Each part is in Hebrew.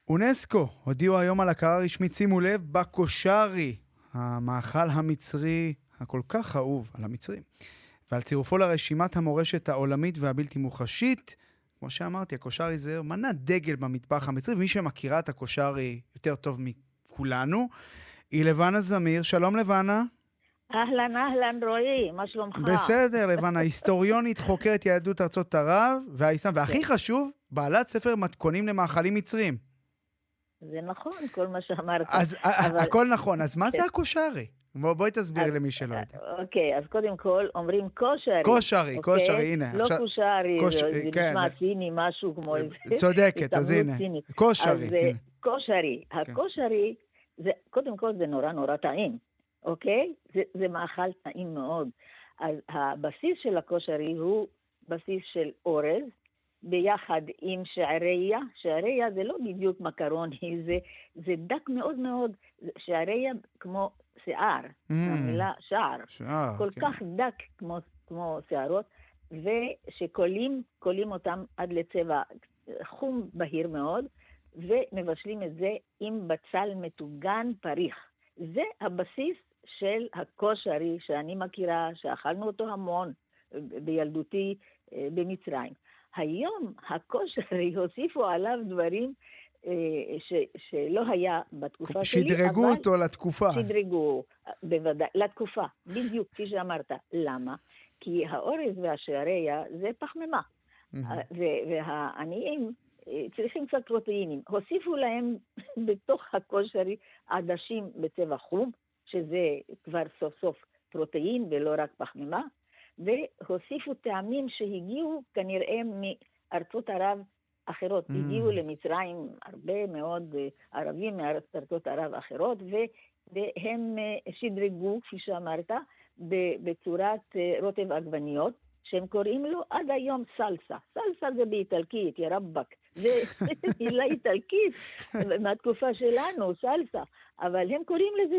אונסקו הודיעו היום על הכרה רשמית, שימו לב, בקושרי, המאכל המצרי הכל כך אהוב על המצרים, ועל צירופו לרשימת המורשת העולמית והבלתי מוחשית. כמו שאמרתי, הקושרי זה מנה דגל במטבח המצרי, ומי שמכירה את הקושרי יותר טוב מכולנו היא לבנה זמיר. שלום לבנה. אהלן רועי, מה שלומך? בסדר לבנה, היסטוריונית, חוקרת יהדות ארצות ערב והאסלאם, והכי חשוב, בעלת ספר מתכונים למאכלים מצרים. זה נכון, כל מה שאמרת. אז הכל נכון, אז מה זה הקושרי? בואי תסביר למי שלא יודע. אוקיי, אז קודם כל אומרים קושרי. קושרי, הנה. לא קושרי, זה נשמע סיני, משהו כמו... צודקת, אז הנה. קושרי. קושרי, הקושרי, קודם כל זה נורא טעים, אוקיי? זה מאכל טעים מאוד. אז הבסיס של הקושרי הוא בסיס של אורז, ביחד עם שעריה. שעריה זה לא בדיוק מקרוני, זה דק מאוד מאוד. שעריה כמו שיער, המילה שער. כל כך דק כמו שערות, ושקולים אותם עד לצבע חום בהיר מאוד, ומבשלים את זה עם בצל מטוגן פריך. זה הבסיס של הקושרי שאני מכירה, שאכלנו אותו המון בילדותי במצרים. היום הקושרי הוסיפו עליו דברים שלא היה בתקופה שלי. שדרגו אותו לתקופה. שדרגו, בוודאי, לתקופה, בדיוק כפי שאמרת. למה? כי האורז והשעריה זה פחמימה. והעניים צריכים קצת פרוטאינים. הוסיפו להם בתוך הקושרי עדשים בצבע חום, שזה כבר סוף סוף פרוטאין ולא רק פחמימה, והוסיפו טעמים שהגיעו כנראה מארצות ערב אחרות. הגיעו למצרים הרבה מאוד ערבים מארצות ערב אחרות, והם שדרגו, כפי שאמרת, בצורת רוטב עגבניות, שהם קוראים לו עד היום סלסה. סלסה זה באיטלקית, יא רבק. זה מילה איטלקית מהתקופה שלנו, סלסה. אבל הם קוראים לזה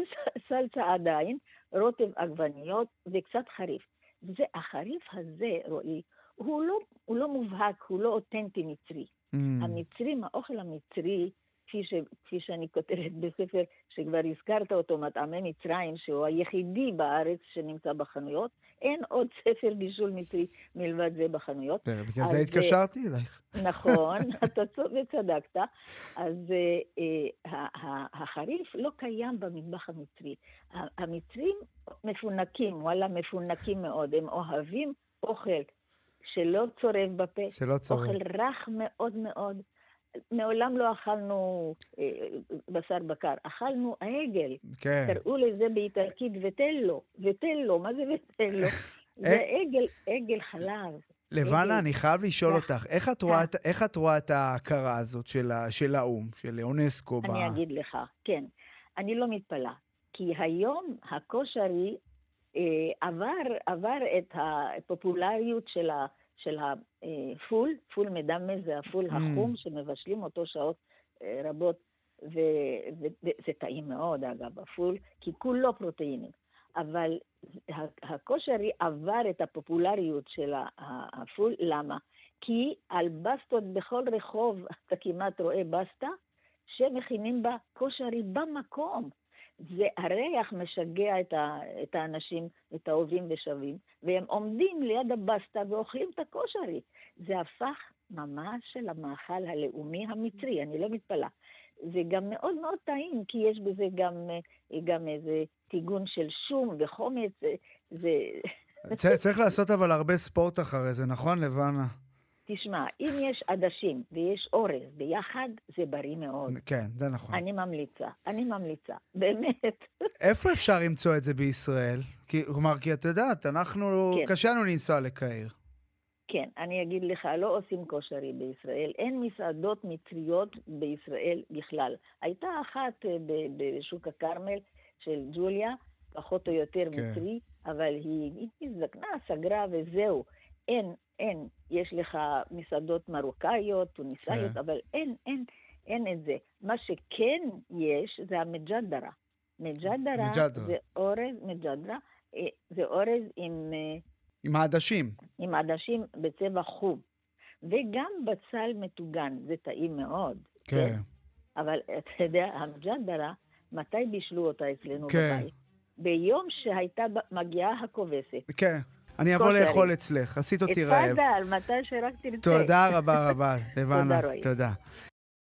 סלסה עדיין, רוטב עגבניות וקצת חריף. החריף הזה, רואי, הוא לא מובהק, הוא לא אותנטי מצרי. המצרים, האוכל המצרי, כפי שאני כותבת בספר שכבר הזכרת אותו, מטעמי מצרים, שהוא היחידי בארץ שנמצא בחנויות, אין עוד ספר בישול מצרי מלבד זה בחנויות. בגלל זה התקשרתי אלייך. נכון, אתה וצדקת. אז החריף לא קיים במטבח המצרי. המצרים מפונקים, וואלה, מפונקים מאוד. הם אוהבים אוכל שלא צורב בפה, אוכל רך מאוד מאוד. מעולם לא אכלנו בשר בקר, אכלנו עגל. קראו לזה באיטלקית וטלו, מה זה וטלו? זה עגל חלב. לבנה, אני חייב לשאול אותך, איך את רואה את ההכרה הזאת של האום, של אונסקו? אני אגיד לך, כן, אני לא מתפלא, כי היום הקושרי עבר את הפופולריות של הפול, פול מדמה זה הפול החום שמבשלים אותו שעות רבות, וזה טעים מאוד אגב, הפול, כי כולו פרוטאינים. אבל הקושרי עבר את הפופולריות של הפול, למה? כי על בסטות בכל רחוב אתה כמעט רואה בסטה שמכינים בה קושרי במקום. זה הריח משגע את האנשים, את האוהבים ושווים, והם עומדים ליד הבסטה ואוכלים את הקושרי. זה הפך ממש של המאכל הלאומי המצרי, אני לא מתפלא. זה גם מאוד מאוד טעים, כי יש בזה גם איזה טיגון של שום וחומץ. צריך לעשות אבל הרבה ספורט אחרי זה, נכון לבנה? תשמע, אם יש עדשים ויש אורז ביחד, זה בריא מאוד. כן, זה נכון. אני ממליצה, באמת. איפה אפשר למצוא את זה בישראל? כלומר, כי את יודעת, קשנו לנסוע לקהיר. כן, אני אגיד לך, לא עושים קושרי בישראל. אין מסעדות מצריות בישראל בכלל. הייתה אחת בשוק הכרמל של ג'וליה, פחות או יותר מצרי, אבל היא הזדקנה, סגרה וזהו. אין, יש לך מסעדות מרוקאיות, טוניסאיות, אבל אין את זה. מה שכן יש, זה המג'דרה. מג'דרה זה אורז, מג'דרה, זה אורז עם העדשים. עם העדשים בצבע חום. וגם בצל מטוגן, זה טעים מאוד. כן. אבל אתה יודע, המג'דרה, מתי בישלו אותה אצלנו כן. בבית? ביום שהייתה מגיעה הכובסת. כן, אני אבוא לאכול אצלך, עשית אותי רעב. התפדל, מתי שרק תרצה. תודה רבה רבה, לבנה, תודה רועי. תודה.